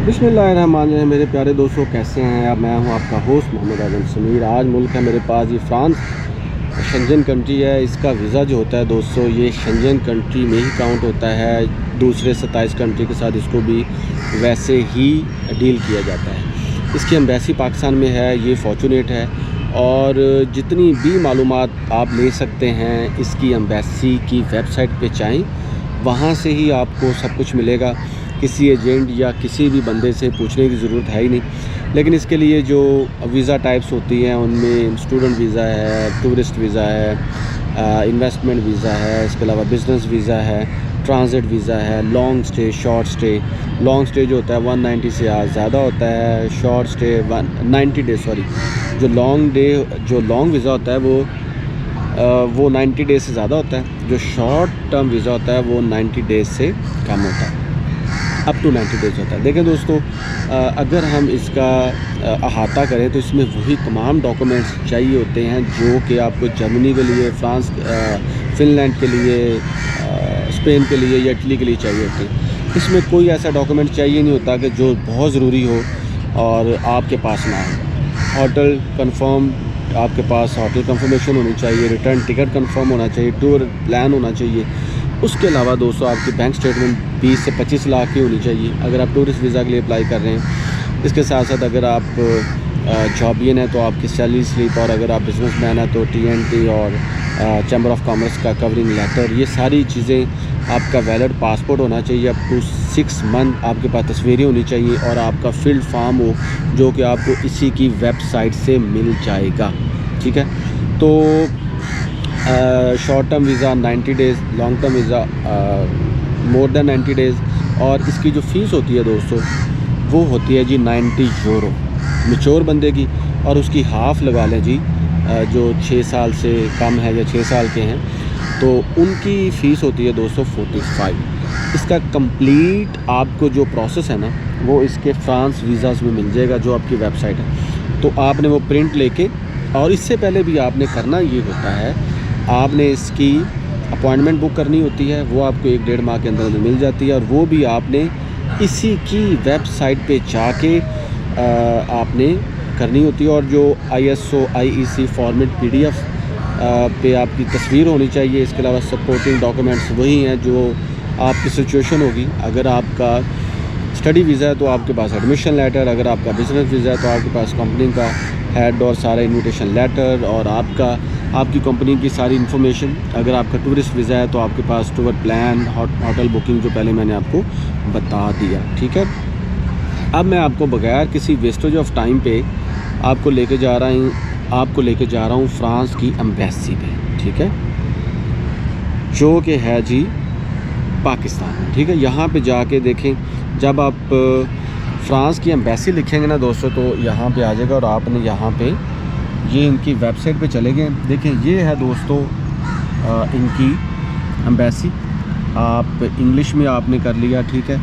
बिस्मिल्लाहिर्रहमानिर्रहीम। मेरे प्यारे दोस्तों, कैसे हैं आप? मैं हूं आपका होस्ट मोहम्मद आजम समीर। आज मुल्क है मेरे पास ये फ्रांस, शेंजन कंट्री है। इसका वीज़ा जो होता है दोस्तों, ये शेंजन कंट्री में ही काउंट होता है। दूसरे 27 कंट्री के साथ इसको भी वैसे ही डील किया जाता है। इसकी एम्बेसी पाकिस्तान में है, ये फॉर्चुनेट है। और जितनी भी मालूमात आप ले सकते हैं इसकी एम्बेसी की वेबसाइट पे चाहें, वहाँ से ही आपको सब कुछ मिलेगा। किसी एजेंट या किसी भी बंदे से पूछने की ज़रूरत है ही नहीं। लेकिन इसके लिए जो वीज़ा टाइप्स होती हैं उनमें स्टूडेंट वीज़ा है, टूरिस्ट वीज़ा है, इन्वेस्टमेंट वीज़ा है, इसके अलावा बिज़नेस वीज़ा है, ट्रांजिट वीज़ा है, long stay, short stay. Long stay जो होता है 190 से ज़्यादा होता है। शॉर्ट स्टे 90 डे, सॉरी, जो लॉन्ग वीज़ा होता है वो 90 डेज़ से ज़्यादा होता है। जो शॉर्ट टर्म वीज़ा होता है वो 90 डेज़ से कम होता है, अप टू 90 डेज़ होता है। देखें दोस्तों, अगर हम इसका अहाता करें तो इसमें वही तमाम डॉक्यूमेंट्स चाहिए होते हैं जो कि आपको जर्मनी के लिए, फ्रांस, फ़िनलैंड के लिए, स्पेन के लिए या इटली के लिए चाहिए होते हैं। इसमें कोई ऐसा डॉक्यूमेंट चाहिए नहीं होता कि जो बहुत ज़रूरी हो और आपके पास ना हो। होटल कंफर्म, आपके पास होटल कंफर्मेशन होनी चाहिए, रिटर्न टिकट कंफर्म होना चाहिए, टूर प्लान होना चाहिए। उसके अलावा दोस्तों आपकी बैंक स्टेटमेंट 20 से 25 लाख की होनी चाहिए अगर आप टूरिस्ट वीज़ा के लिए अप्लाई कर रहे हैं। इसके साथ साथ अगर आप जॉबियन है तो आपकी सैलरी स्लिप, और अगर आप बिजनेसमैन है तो TNT और चैम्बर ऑफ कॉमर्स का कवरिंग लेटर, ये सारी चीज़ें। आपका वैलिड पासपोर्ट होना चाहिए, अप टू 6 मंथ आपके पास तस्वीरें होनी चाहिए, और आपका फील्ड फार्म हो जो कि आपको इसी की वेबसाइट से मिल जाएगा। ठीक है, तो short term visa 90 days, long term visa more than 90 days. और इसकी जो फ़ीस होती है दोस्तों वो होती है जी 90 यूरो मैच्योर बंदे की, और उसकी हाफ़ लगा लें जी जो 6 साल से कम है या 6 साल के हैं तो उनकी फ़ीस होती है दोस्तों 45। इसका कंप्लीट आपको जो प्रोसेस है ना वो इसके फ्रांस वीज़ाज़ में मिल जाएगा जो आपकी वेबसाइट है। तो आपने वो प्रिंट लेके, और इससे पहले भी आपने करना ये होता है, आपने इसकी अपॉइंटमेंट बुक करनी होती है। वो आपको 1-1.5 माह के अंदर मिल जाती है, और वो भी आपने इसी की वेबसाइट पे जाके आपने करनी होती है। और जो ISO IEC फॉर्मेट PDF पे आपकी तस्वीर होनी चाहिए। इसके अलावा सपोर्टिंग डॉक्यूमेंट्स वही हैं जो आपकी सिचुएशन होगी। अगर आपका स्टडी वीज़ा है तो आपके पास एडमिशन लेटर, अगर आपका बिज़नेस वीज़ा है तो आपके पास कंपनी का हेड और सारा इन्विटेशन लेटर और आपकी कंपनी की सारी इन्फॉर्मेशन। अगर आपका टूरिस्ट वीज़ा है तो आपके पास टूर प्लान, होटल बुकिंग जो पहले मैंने आपको बता दिया। ठीक है, अब मैं आपको बगैर किसी वेस्टेज ऑफ टाइम पे आपको लेके जा रहा हूँ फ्रांस की एम्बेसी पे। ठीक है, जो कि है जी पाकिस्तान में। ठीक है, यहाँ पे जाके देखें, जब आप फ्रांस की एम्बेसी लिखेंगे ना दोस्तों तो यहाँ पे आ जाएगा, और आपने यहाँ पे ये इनकी वेबसाइट पे चले गए। देखें, ये है दोस्तों इनकी एम्बेसी। आप इंग्लिश में आपने कर लिया। ठीक है,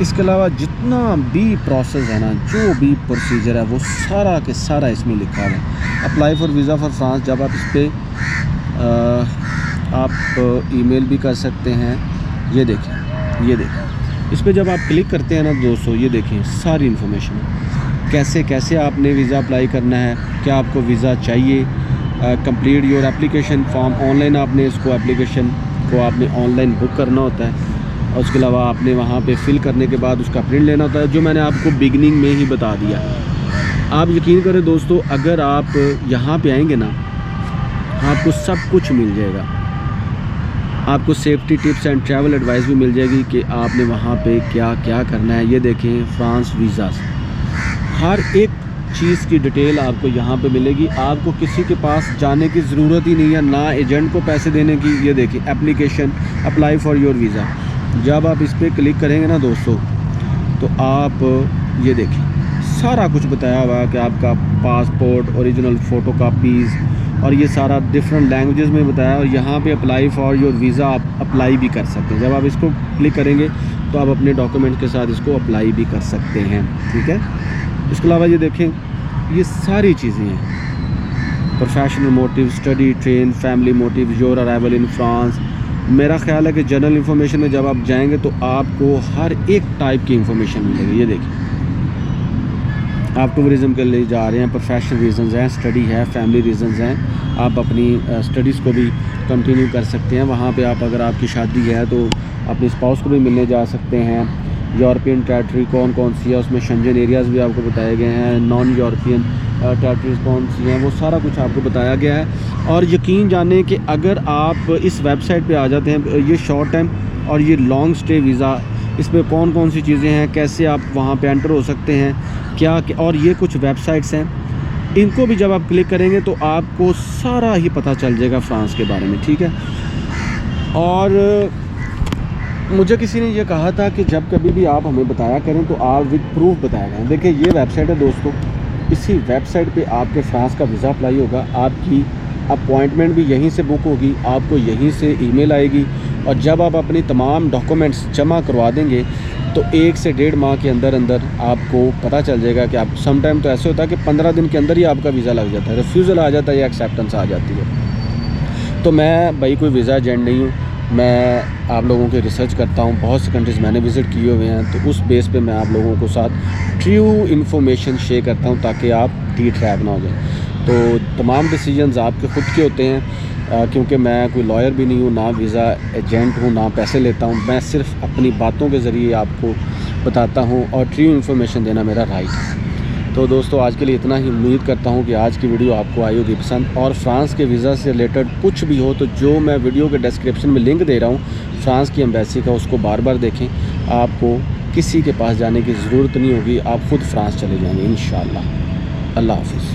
इसके अलावा जितना भी प्रोसेस है ना, जो भी प्रोसीजर है वो सारा के सारा इसमें लिखा है। Apply for visa for France, जब आप इस पर आप ईमेल भी कर सकते हैं। ये देखें इस पर जब आप क्लिक करते हैं ना दोस्तों, ये देखें सारी इन्फॉर्मेशन है। कैसे आपने वीज़ा अप्लाई करना है, क्या आपको वीज़ा चाहिए, complete your application form. Online आपने इसको एप्लीकेशन को आपने ऑनलाइन बुक करना होता है, और उसके अलावा आपने वहाँ पे फिल करने के बाद उसका प्रिंट लेना होता है, जो मैंने आपको बिगनिंग में ही बता दिया। आप यकीन करें दोस्तों, अगर आप यहाँ पे आएंगे ना आपको सब कुछ मिल जाएगा। आपको safety tips and travel advice भी मिल जाएगी कि आपने वहाँ पे क्या क्या करना है। ये देखें फ्रांस वीज़ाज़, हर एक चीज़ की डिटेल आपको यहाँ पे मिलेगी। आपको किसी के पास जाने की ज़रूरत ही नहीं है, ना एजेंट को पैसे देने की। ये देखिए application, apply for your visa. जब आप इस पर क्लिक करेंगे ना दोस्तों तो आप ये देखिए सारा कुछ बताया हुआ है कि आपका पासपोर्ट, ओरिजिनल फ़ोटो कापीज़, और ये सारा डिफरेंट लैंग्वेजेस में बताया। और यहाँ पे अप्लाई फॉर योर वीज़ा आप अप्लाई भी कर सकते हैं। जब आप इसको क्लिक करेंगे तो आप अपने डॉक्यूमेंट के साथ इसको अप्लाई भी कर सकते हैं। ठीक है, इसके अलावा ये देखें ये सारी चीज़ें हैं। Professional motive, study, train, family motive, your arrival in France. मेरा ख्याल है कि जनरल इन्फॉर्मेशन में जब आप जाएंगे तो आपको हर एक टाइप की इन्फॉर्मेशन मिलेगी। ये देखिए आप टूरिज़म के लिए जा रहे हैं, प्रोफेशनल रीज़न्स हैं, स्टडी है, फैमिली रीज़न्स हैं, आप अपनी स्टडीज़ को भी कंटिन्यू कर सकते हैं। वहाँ पे आप अगर आपकी शादी है तो अपनी स्पाउस को भी मिलने जा सकते हैं। यूरोपियन टेरिटरी कौन कौन सी है, उसमें शेंजन एरियाज़ भी आपको बताए गए हैं, नॉन यूरोपियन टेरिटरीज़ कौन सी हैं, वो सारा कुछ आपको बताया गया है। और यकीन जाने कि अगर आप इस वेबसाइट पे आ जाते हैं, ये शॉर्ट टाइम और ये लॉन्ग स्टे वीज़ा, इसमें कौन कौन सी चीज़ें हैं, कैसे आप वहाँ पे एंटर हो सकते हैं, क्या और ये कुछ वेबसाइट्स हैं, इनको भी जब आप क्लिक करेंगे तो आपको सारा ही पता चल जाएगा फ़्रांस के बारे में, ठीक है। और मुझे किसी ने ये कहा था कि जब कभी भी आप हमें बताया करें तो आप विद प्रूफ बताया करें। देखिए ये वेबसाइट है दोस्तों, इसी वेबसाइट पे आपके फ़्रांस का वीज़ा अप्लाई होगा, आपकी अपॉइंटमेंट भी यहीं से बुक होगी, आपको यहीं से ईमेल आएगी, और जब आप अपनी तमाम डॉक्यूमेंट्स जमा करवा देंगे तो 1 से 1.5 माह के अंदर अंदर आपको पता चल जाएगा कि आप, सम टाइम तो ऐसे होता है कि 15 दिन के अंदर ही आपका वीज़ा लग जाता है, रिफ्यूज़ल आ जाता है या एक्सेप्टेंस आ जाती है। तो मैं भाई कोई वीज़ा एजेंट नहीं हूँ, मैं आप लोगों की रिसर्च करता हूँ, बहुत से कंट्रीज़ मैंने विज़िट किए हुए हैं, तो उस बेस पे मैं आप लोगों को साथ ट्रू इन्फॉर्मेशन शेयर करता हूँ ताकि आप डी ट्रैप ना हो जाए। तो तमाम डिसीजंस आपके ख़ुद के होते हैं, क्योंकि मैं कोई लॉयर भी नहीं हूँ, ना वीज़ा एजेंट हूँ, ना पैसे लेता हूँ, मैं सिर्फ अपनी बातों के ज़रिए आपको बताता हूँ और ट्रू इन्फॉर्मेशन देना मेरा राइट है। तो दोस्तों आज के लिए इतना ही। उम्मीद करता हूँ कि आज की वीडियो आपको आई होगी पसंद, और फ़्रांस के वीज़ा से रिलेटेड कुछ भी हो तो जो मैं वीडियो के डिस्क्रिप्शन में लिंक दे रहा हूँ फ़्रांस की एम्बेसी का, उसको बार बार देखें। आपको किसी के पास जाने की ज़रूरत नहीं होगी, आप ख़ुद फ़्रांस चले जाएंगे इंशाअल्लाह। अल्लाह हाफ़िज़।